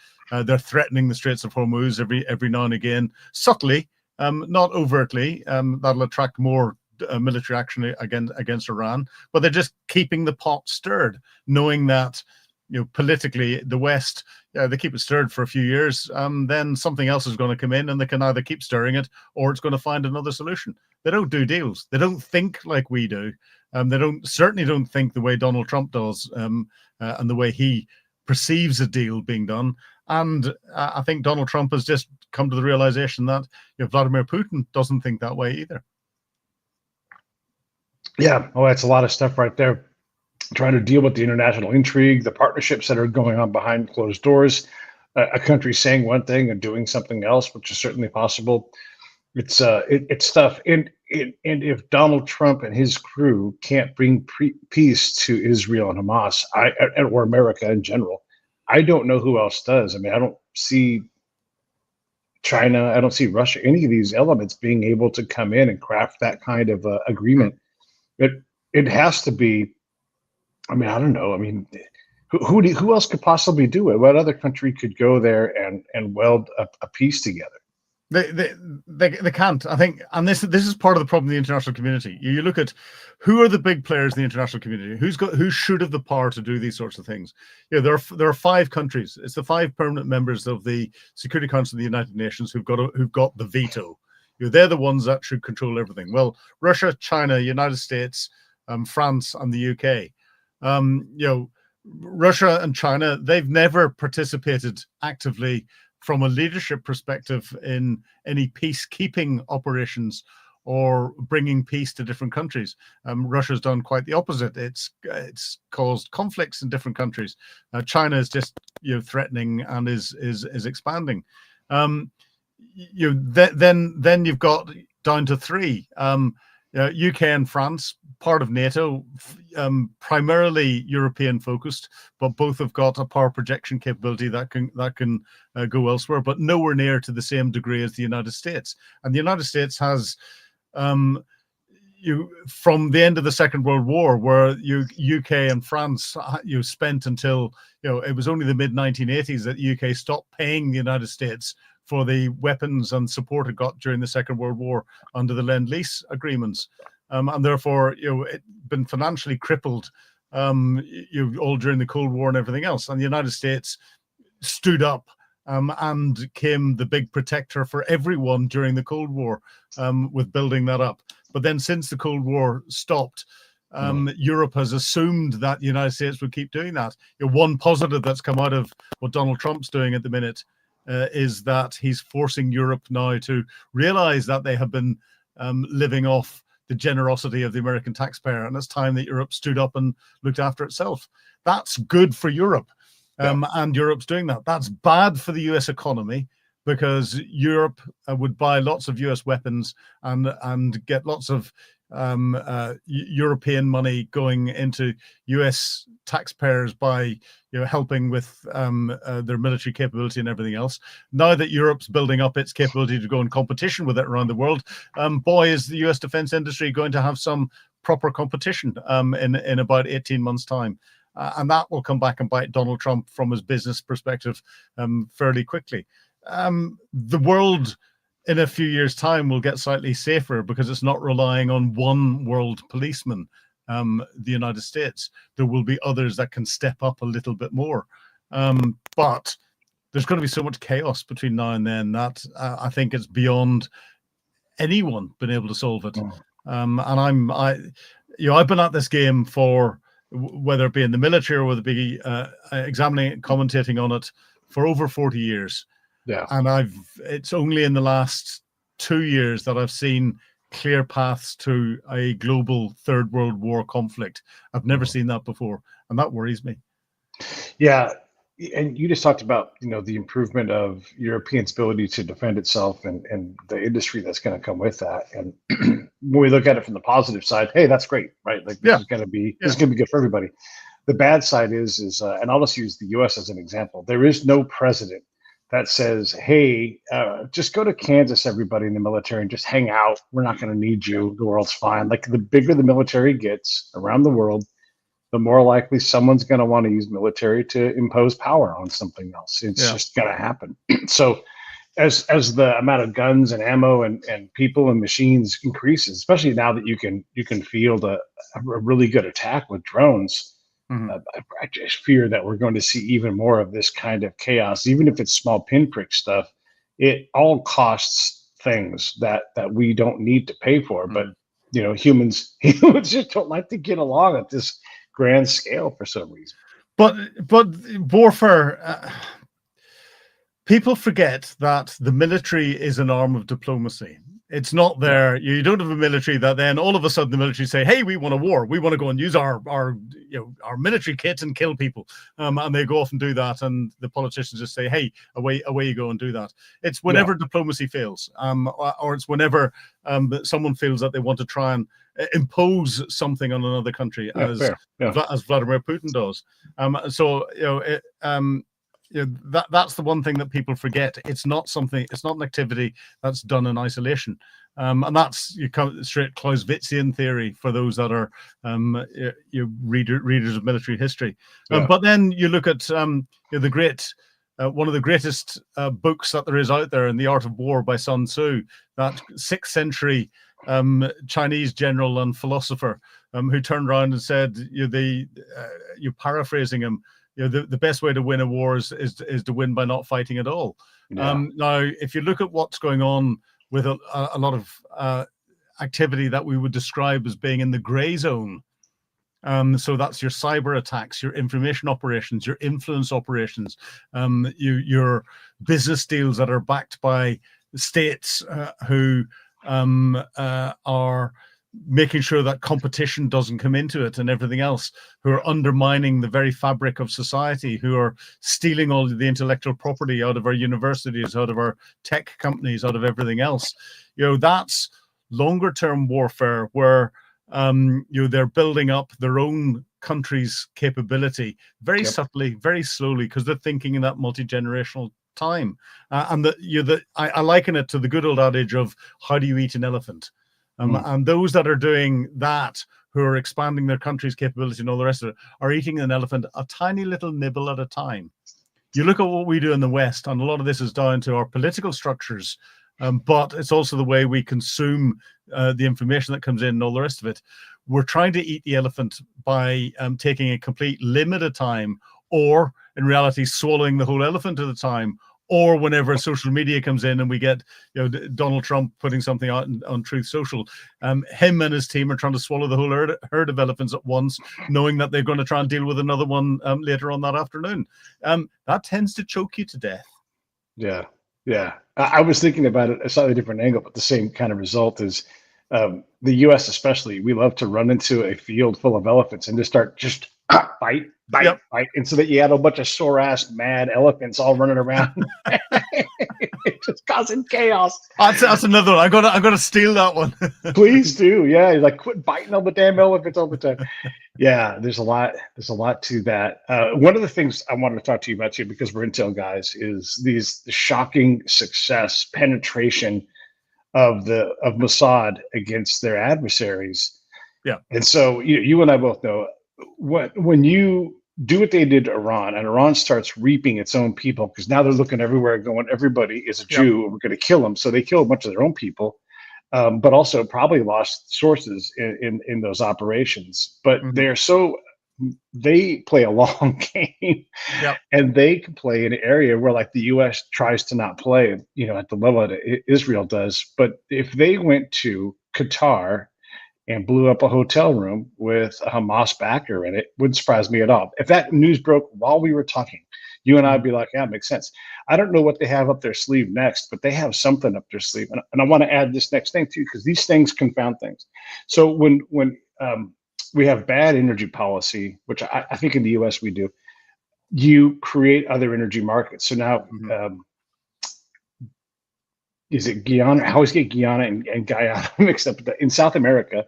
They're threatening the Straits of Hormuz every now and again, subtly, not overtly. That'll attract more military action against Iran, but they're just keeping the pot stirred, knowing that politically the West, they keep it stirred for a few years, then something else is going to come in, and they can either keep stirring it or it's going to find another solution. They don't do deals. They don't think like we do. They certainly don't think the way Donald Trump does, and the way he perceives a deal being done. And I think Donald Trump has just come to the realization that Vladimir Putin doesn't think that way either. Yeah, that's a lot of stuff right there. Trying to deal with the international intrigue, the partnerships that are going on behind closed doors, a country saying one thing and doing something else, which is certainly possible. It's tough. And if Donald Trump and his crew can't bring peace to Israel and Hamas, or America in general, I don't know who else does. I mean, I don't see China, I don't see Russia, any of these elements being able to come in and craft that kind of agreement. It has to be. I mean, I don't know. I mean, who else could possibly do it? What other country could go there and weld a peace together? They can't. I think, and this is part of the problem in the international community. You look at who are the big players in the international community, who should have the power to do these sorts of things. There are 5 countries. It's the 5 permanent members of the Security Council of the United Nations who've got the veto. They're the ones that should control everything. Well, Russia, China, United States, France, and the UK. Russia and China, they've never participated actively from a leadership perspective in any peacekeeping operations or bringing peace to different countries. Russia's done quite the opposite. It's caused conflicts in different countries. China is just threatening and is expanding. Then you've got down to 3. UK and France, part of NATO, primarily European focused, but both have got a power projection capability that can go elsewhere, but nowhere near to the same degree as the United States. And the United States has, from the end of the Second World War, where UK and France spent until it was only the mid 1980s that the UK stopped paying the United States for the weapons and support it got during the Second World War under the Lend-Lease agreements. And therefore, it been financially crippled all during the Cold War and everything else. And the United States stood up and became the big protector for everyone during the Cold War with building that up. But then since the Cold War stopped, Europe has assumed that the United States would keep doing that. One positive that's come out of what Donald Trump's doing at the minute is that he's forcing Europe now to realize that they have been living off the generosity of the American taxpayer, and it's time that Europe stood up and looked after itself. That's good for Europe, and Europe's doing that. That's bad for the US economy, because Europe would buy lots of US weapons and get lots of European money going into US taxpayers by helping with their military capability and everything else. Now that Europe's building up its capability to go in competition with it around the world, boy, is the US defense industry going to have some proper competition in about 18 months' time. And that will come back and bite Donald Trump from his business perspective fairly quickly. The world in a few years' time will get slightly safer because it's not relying on one world policeman, the United States. There will be others that can step up a little bit more. But there's going to be so much chaos between now and then that I think it's beyond anyone being able to solve it. And I've been at this game for, whether it be in the military or whether it be examining and commentating on it, for over 40 years. Yeah. And it's only in the last 2 years that I've seen clear paths to a global third world war conflict. I've never seen that before, and that worries me. Yeah. And you just talked about, the improvement of Europeans' ability to defend itself and the industry that's going to come with that. And when we look at it from the positive side, hey, that's great, right? Like this is going to be good for everybody. The bad side is, and I'll just use the U.S. as an example. There is no president that says, hey, just go to Kansas, everybody in the military, and just hang out. We're not going to need you. The world's fine. Like, the bigger the military gets around the world, the more likely someone's going to want to use military to impose power on something else. It's just going to happen. So as the amount of guns and ammo and people and machines increases, especially now that you can field a really good attack with drones, I just fear that we're going to see even more of this kind of chaos. Even if it's small pinprick stuff, it all costs things that we don't need to pay for. But humans just don't like to get along at this grand scale for some reason. But warfare, people forget that the military is an arm of diplomacy. It's not there. You don't have a military that then all of a sudden the military say, "Hey, we want a war. We want to go and use our military kit and kill people," and they go off and do that. And the politicians just say, "Hey, away you go and do that." It's whenever diplomacy fails, or it's whenever someone feels that they want to try and impose something on another country, as Vladimir Putin does. That's the one thing that people forget. It's not an activity that's done in isolation. And that's straight Clausewitzian theory for those that are readers of military history. But then you look at the great one of the greatest books that there is out there in The Art of War by Sun Tzu, that 6th century Chinese general and philosopher who turned around and said, you're paraphrasing him, the best way to win a war is to win by not fighting at all. Yeah. Now, if you look at what's going on with a lot of activity that we would describe as being in the gray zone, so that's your cyber attacks, your information operations, your influence operations, your business deals that are backed by states who are making sure that competition doesn't come into it and everything else, who are undermining the very fabric of society, who are stealing all of the intellectual property out of our universities, out of our tech companies, out of everything else. That's longer term warfare where they're building up their own country's capability very subtly, very slowly, because they're thinking in that multi-generational time. I liken it to the good old adage of how do you eat an elephant? And those that are doing that, who are expanding their country's capability and all the rest of it, are eating an elephant a tiny little nibble at a time. You look at what we do in the West, and a lot of this is down to our political structures, but it's also the way we consume the information that comes in and all the rest of it. We're trying to eat the elephant by taking a complete limb at a time, or in reality, swallowing the whole elephant at a time. Or whenever social media comes in and we get Donald Trump putting something out on Truth Social, him and his team are trying to swallow the whole herd of elephants at once, knowing that they're going to try and deal with another one later on that afternoon. That tends to choke you to death. Yeah. I was thinking about it a slightly different angle, but the same kind of result is the U.S. especially, we love to run into a field full of elephants and just start fight, and so that you had a bunch of sore-ass, mad elephants all running around, just causing chaos. That's another one. I gotta steal that one. Please do, yeah. Like, quit biting on the damn elephants all the time. Yeah, there's a lot to that. One of the things I wanted to talk to you about too, because we're Intel guys, is the shocking success, penetration of Mossad against their adversaries. Yeah, and so you and I both know. When you do what they did to Iran, and Iran starts reaping its own people, because now they're looking everywhere going, everybody is a Jew, and we're going to kill them. So they kill a bunch of their own people, but also probably lost sources in those operations. But they play a long game, and they can play in an area where like the U.S. tries to not play, at the level that Israel does. But if they went to Qatar and blew up a hotel room with a Hamas backer in it, wouldn't surprise me at all. If that news broke while we were talking, you and I'd be like, yeah, it makes sense. I don't know what they have up their sleeve next, but they have something up their sleeve. And I want to add this next thing too, because these things confound things. So when we have bad energy policy, which I think in the US we do, you create other energy markets. So now, is it Guyana? I always get Guyana and Guyana mixed up. In South America,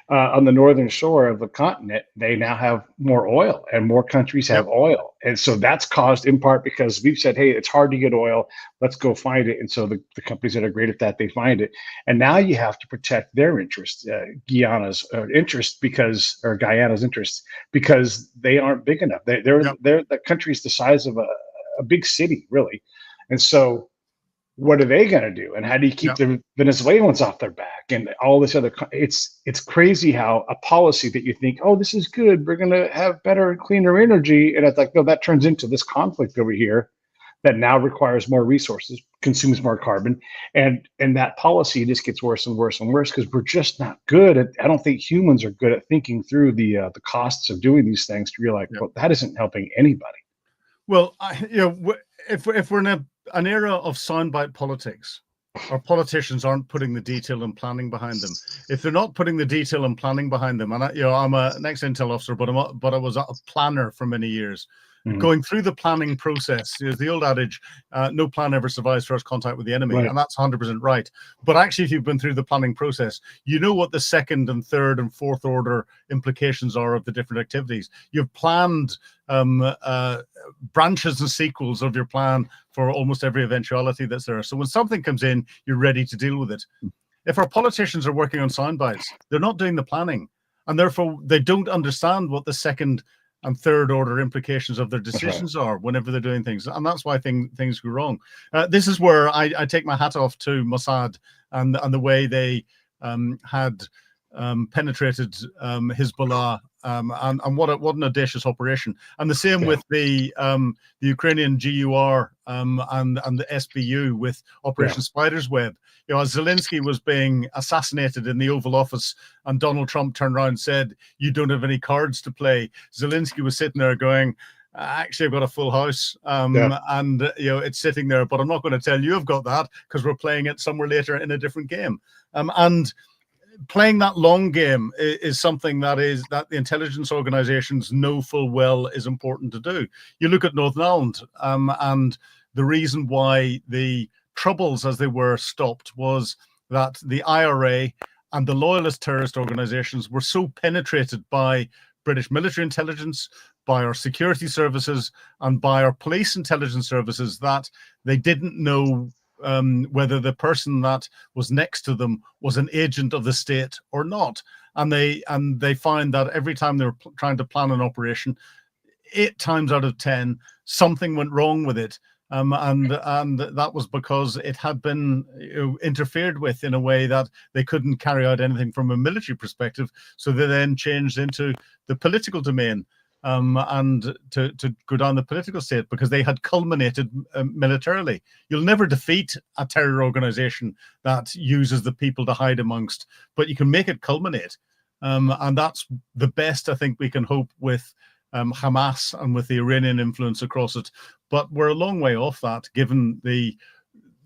on the northern shore of the continent, they now have more oil, and more countries have oil. And so that's caused in part because we've said, hey, it's hard to get oil. Let's go find it. And so the companies that are great at that, they find it. And now you have to protect their interest, Guyana's interest, or Guyana's interest, because they aren't big enough. They're the country's the size of a big city, really. And so what are they going to do? And how do you keep the Venezuelans off their back and all this other? It's crazy how a policy that you think, oh, this is good, we're going to have better and cleaner energy. And it's like, no, that turns into this conflict over here that now requires more resources, consumes more carbon. And that policy just gets worse and worse and worse because we're just not good at, I don't think humans are good at thinking through the costs of doing these things to realize, well, that isn't helping anybody. Well, if we're in an era of soundbite politics, our politicians aren't putting the detail and planning behind them. If they're not putting the detail and planning behind them, and I'm an ex-Intel officer, but I was a planner for many years. Going through the planning process, the old adage, no plan ever survives first contact with the enemy. Right. And that's 100% right. But actually, if you've been through the planning process, you know what the second and third and fourth order implications are of the different activities. You've planned branches and sequels of your plan for almost every eventuality that's there. So when something comes in, you're ready to deal with it. If our politicians are working on sound bites, they're not doing the planning. And therefore, they don't understand what the second and third order implications of their That's right. decisions are whenever they're doing things. And that's why things go wrong. This is where I take my hat off to Mossad and the way they had penetrated Hezbollah, and what an audacious operation. And the same with the Ukrainian GUR and the SBU with Operation Spider's Web. You know, as Zelensky was being assassinated in the Oval Office, and Donald Trump turned around and said, "You don't have any cards to play," Zelensky was sitting there going, "Actually, I've got a full house, and it's sitting there, but I'm not going to tell you I've got that because we're playing it somewhere later in a different game." And playing that long game is something that the intelligence organizations know full well is important to do. You look at Northern Ireland, and the reason why the Troubles, as they were, stopped was that the IRA and the loyalist terrorist organizations were so penetrated by British military intelligence, by our security services, and by our police intelligence services that they didn't know whether the person that was next to them was an agent of the state or not. And they find that every time they were trying to plan an operation, 8 times out of 10, something went wrong with it. And that was because it had been interfered with in a way that they couldn't carry out anything from a military perspective. So they then changed into the political domain, and to go down the political state, because they had culminated militarily. You'll never defeat a terror organization that uses the people to hide amongst, but you can make it culminate. And that's the best I think we can hope with Hamas and with the Iranian influence across it. But we're a long way off that, given the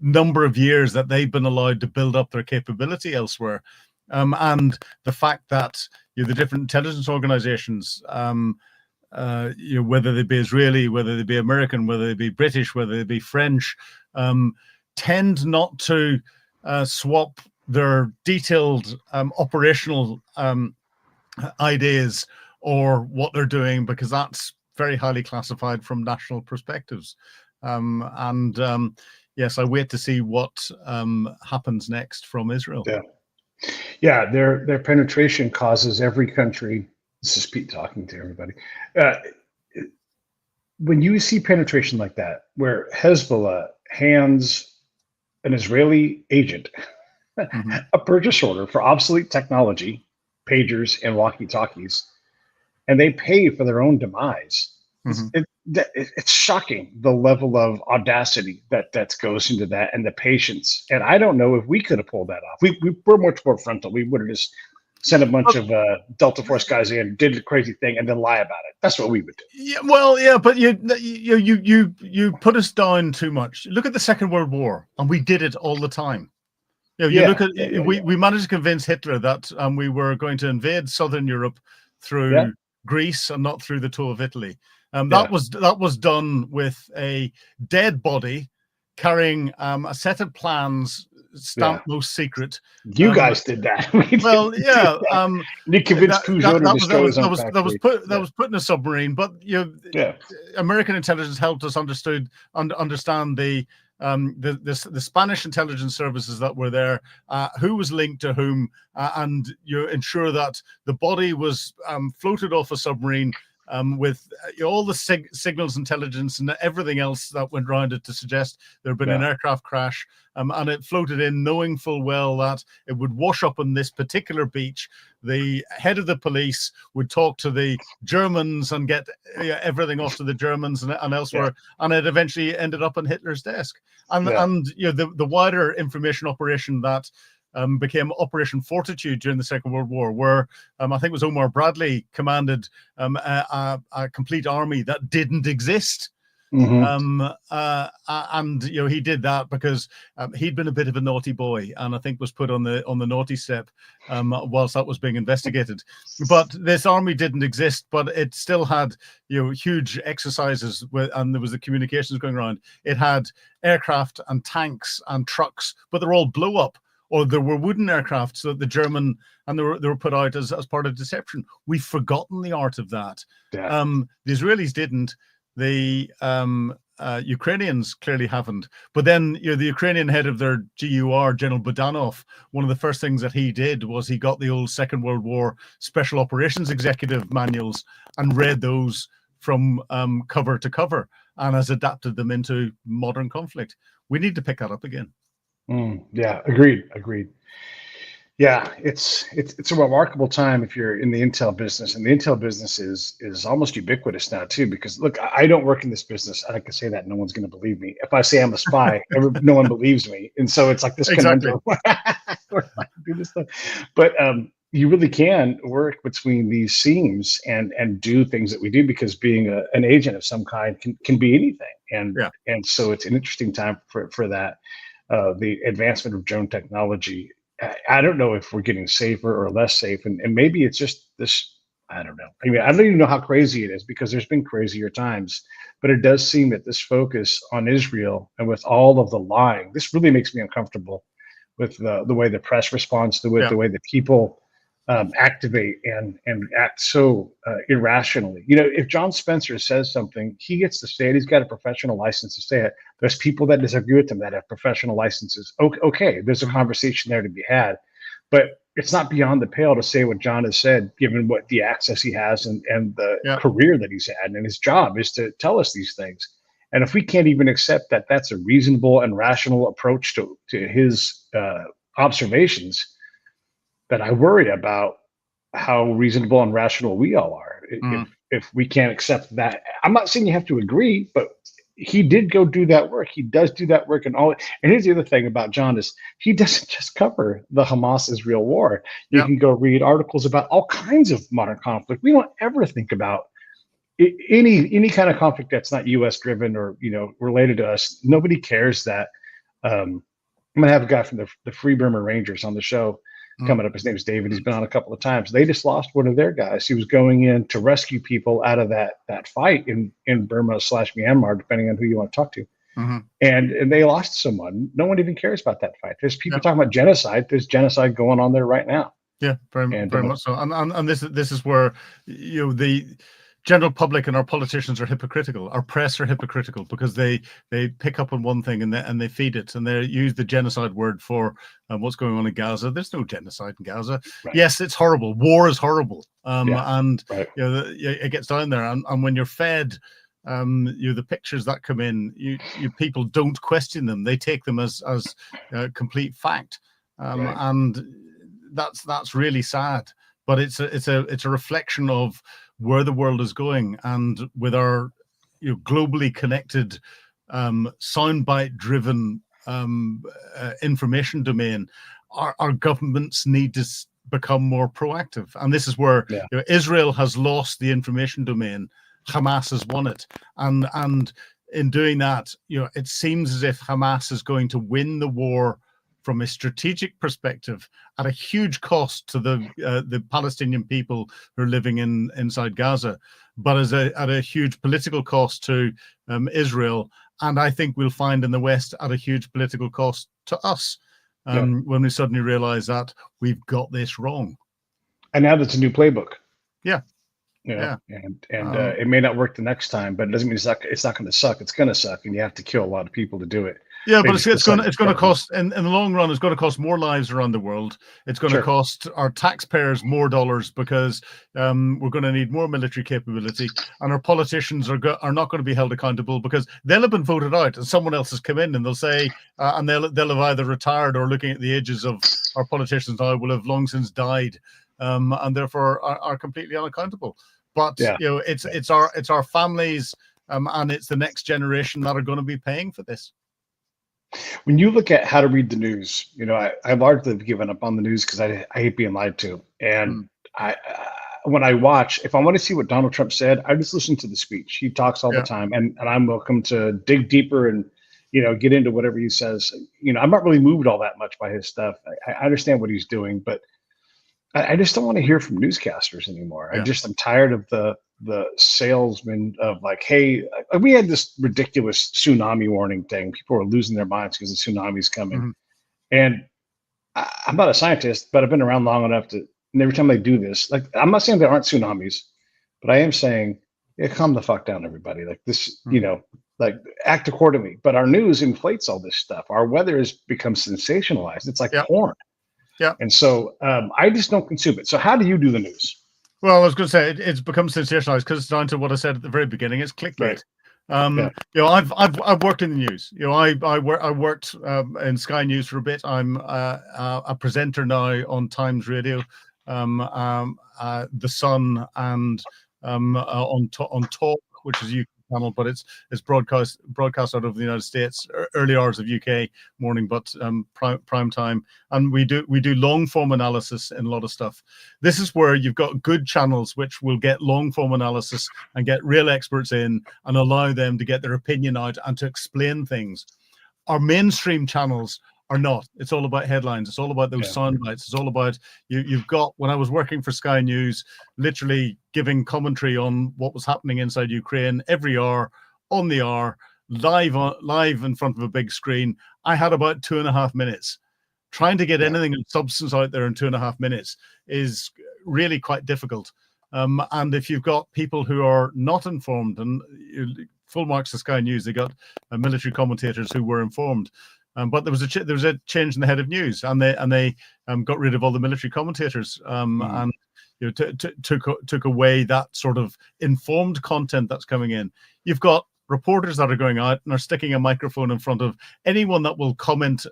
number of years that they've been allowed to build up their capability elsewhere. And the fact that the different intelligence organizations, whether they be Israeli, whether they be American, whether they be British, whether they be French, tend not to swap their detailed operational ideas or what they're doing, because that's very highly classified from national perspectives. Yes, I wait to see what happens next from Israel. Yeah, their penetration causes every country. This is Pete talking to everybody. When you see penetration like that, where Hezbollah hands an Israeli agent a purchase order for obsolete technology, pagers and walkie-talkies, and they pay for their own demise. It's shocking, the level of audacity that goes into that, and the patience. And I don't know if we could have pulled that off. We're much more frontal. We would have just sent a bunch of Delta Force guys in, did a crazy thing, and then lie about it. That's what we would do. Yeah, well, yeah, but you put us down too much. Look at the Second World War, and we did it all the time. Look at we managed to convince Hitler that we were going to invade Southern Europe through Greece and not through the toe of Italy. That was done with a dead body carrying a set of plans stamped most secret. You guys did that. Well, yeah. You convinced Cujo to destroy his own factory. That was put in a submarine, but American intelligence helped us understand the Spanish intelligence services that were there, who was linked to whom, and you ensure that the body was floated off a submarine with all the signals intelligence and everything else that went around it to suggest there had been an aircraft crash, and it floated in knowing full well that it would wash up on this particular beach. The head of the police would talk to the Germans and get everything off to the Germans and elsewhere, and it eventually ended up on Hitler's desk. And the wider information operation that became Operation Fortitude during the Second World War, where I think it was Omar Bradley commanded a complete army that didn't exist. And he did that because he'd been a bit of a naughty boy, and I think was put on the naughty step whilst that was being investigated. But this army didn't exist, but it still had huge exercises and there was the communications going around. It had aircraft and tanks and trucks, but they're all blow up. Or there were wooden aircraft, so that the German, and they were put out as part of deception. We've forgotten the art of that. The Israelis didn't. The Ukrainians clearly haven't. But then, the Ukrainian head of their GUR, General Budanov, one of the first things that he did was he got the old Second World War Special Operations Executive manuals and read those from cover to cover and has adapted them into modern conflict. We need to pick that up again. Yeah, agreed. Yeah, it's a remarkable time if you're in the intel business, and the intel business is almost ubiquitous now too. Because look, I don't work in this business, and I can say that no one's going to believe me. If I say I'm a spy, no one believes me, and so it's like this conundrum. Where I do this stuff, but you really can work between these seams and do things that we do, because being an agent of some kind can be anything, and so it's an interesting time for that. The advancement of drone technology. I don't know if we're getting safer or less safe, and maybe it's just this. I don't know. I mean, I don't even know how crazy it is, because there's been crazier times, but it does seem that this focus on Israel and with all of the lying, this really makes me uncomfortable with the way the press responds to it, the way that people activate and act so irrationally. If John Spencer says something, he gets to say it. He's got a professional license to say it. There's people that disagree with him that have professional licenses. Okay, there's a conversation there to be had, but it's not beyond the pale to say what John has said, given what the access he has and the career that he's had, and his job is to tell us these things. And if we can't even accept that that's a reasonable and rational approach to his observations, then I worry about how reasonable and rational we all are. If we can't accept that, I'm not saying you have to agree, but he did go do that work. He does do that work, and here's the other thing about John is he doesn't just cover the Hamas-Israel war. You can go read articles about all kinds of modern conflict. We don't ever think about any kind of conflict that's not U.S. driven or related to us. Nobody cares that. I'm gonna have a guy from the Free Burma Rangers on the show coming up. His name is David. He's been on a couple of times. They just lost one of their guys. He was going in to rescue people out of that fight in Burma/Myanmar, depending on who you want to talk to. And they lost someone. No one even cares about that fight. There's people talking about genocide. There's genocide going on there right now. Yeah, very much so. And this is where the general public and our politicians are hypocritical. Our press are hypocritical, because they pick up on one thing and they feed it, and they use the genocide word for what's going on in Gaza. There's no genocide in Gaza. Yes, it's horrible. War is horrible. It gets down there, and when you're fed the pictures that come in, you people don't question them. They take them as complete fact, and that's really sad. But it's a reflection of where the world is going, and with our globally connected, soundbite driven information domain, our governments need to become more proactive. And this is where Israel has lost the information domain, Hamas has won it, and in doing that, it seems as if Hamas is going to win the war from a strategic perspective at a huge cost to the Palestinian people who are living inside Gaza, but at a huge political cost to Israel. And I think we'll find in the West at a huge political cost to us when we suddenly realize that we've got this wrong. And now that's a new playbook. Yeah. And it may not work the next time, but it doesn't mean it's not going to suck. It's going to suck, and you have to kill a lot of people to do it. Yeah, but it's going to cost in the long run. It's going to cost more lives around the world. It's going to cost our taxpayers more dollars, because we're going to need more military capability, and our politicians are not going to be held accountable, because they'll have been voted out, and someone else has come in, and they'll say, and they'll have either retired or, looking at the ages of our politicians now, will have long since died, and therefore are completely unaccountable. But it's our families, and it's the next generation that are going to be paying for this. When you look at how to read the news, I largely have given up on the news because I hate being lied to. And when I watch, if I want to see what Donald Trump said, I just listen to the speech. He talks all the time, and I'm welcome to dig deeper and get into whatever he says. I'm not really moved all that much by his stuff. I understand what he's doing, but I just don't want to hear from newscasters anymore. I'm tired of the salesman of like, hey, we had this ridiculous tsunami warning thing. People were losing their minds because the tsunami's coming. And I'm not a scientist, but I've been around long enough to, and every time they do this, like, I'm not saying there aren't tsunamis, but I am saying, calm the fuck down, everybody. Like this, Like, act accordingly. But our news inflates all this stuff. Our weather has become sensationalized. It's like Yeah. porn. Yeah. And so I just don't consume it. So how do you do the news? Well, I was going to say it's become sensationalized because it's down to what I said at the very beginning. It's clickbait. Right. You know, I've worked in the news. You know, I worked in Sky News for a bit. I'm a presenter now on Times Radio, The Sun, and on Talk, which is a UK channel, but it's broadcast out of the United States, early hours of UK morning, but prime time. And we do long form analysis in a lot of stuff. This is where you've got good channels which will get long form analysis and get real experts in and allow them to get their opinion out and to explain things. Our mainstream channels are not. It's all about headlines. It's all about those sound bites. It's all about you've got, when I was working for Sky News, literally giving commentary on what was happening inside Ukraine every hour, on the hour, live in front of a big screen. I had about 2.5 minutes. Trying to get anything of substance out there in 2.5 minutes is really quite difficult. And if you've got people who are not informed, and full marks to Sky News, they got military commentators who were informed. But there was a change in the head of news, and they got rid of all the military commentators, and you know, took away that sort of informed content that's coming in. You've got reporters that are going out and are sticking a microphone in front of anyone that will comment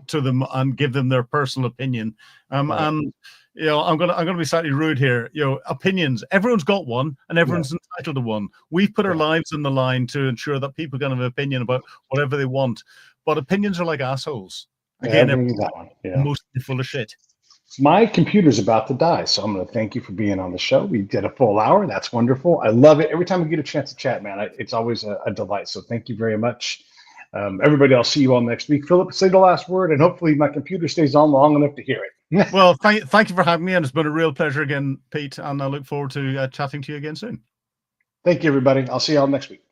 to them and give them their personal opinion. And you know, I'm gonna be slightly rude here. You know, opinions. Everyone's got one, and everyone's entitled to one. We've put our lives on the line to ensure that people can have an opinion about whatever they want. But opinions are like assholes. Again, mostly full of shit. My computer's about to die, so I'm going to thank you for being on the show. We did a full hour. That's wonderful. I love it. Every time we get a chance to chat, man, it's always a delight. So thank you very much. Everybody, I'll see you all next week. Philip, say the last word, and hopefully my computer stays on long enough to hear it. Well, thank you for having me, and it's been a real pleasure again, Pete, and I look forward to chatting to you again soon. Thank you, everybody. I'll see you all next week.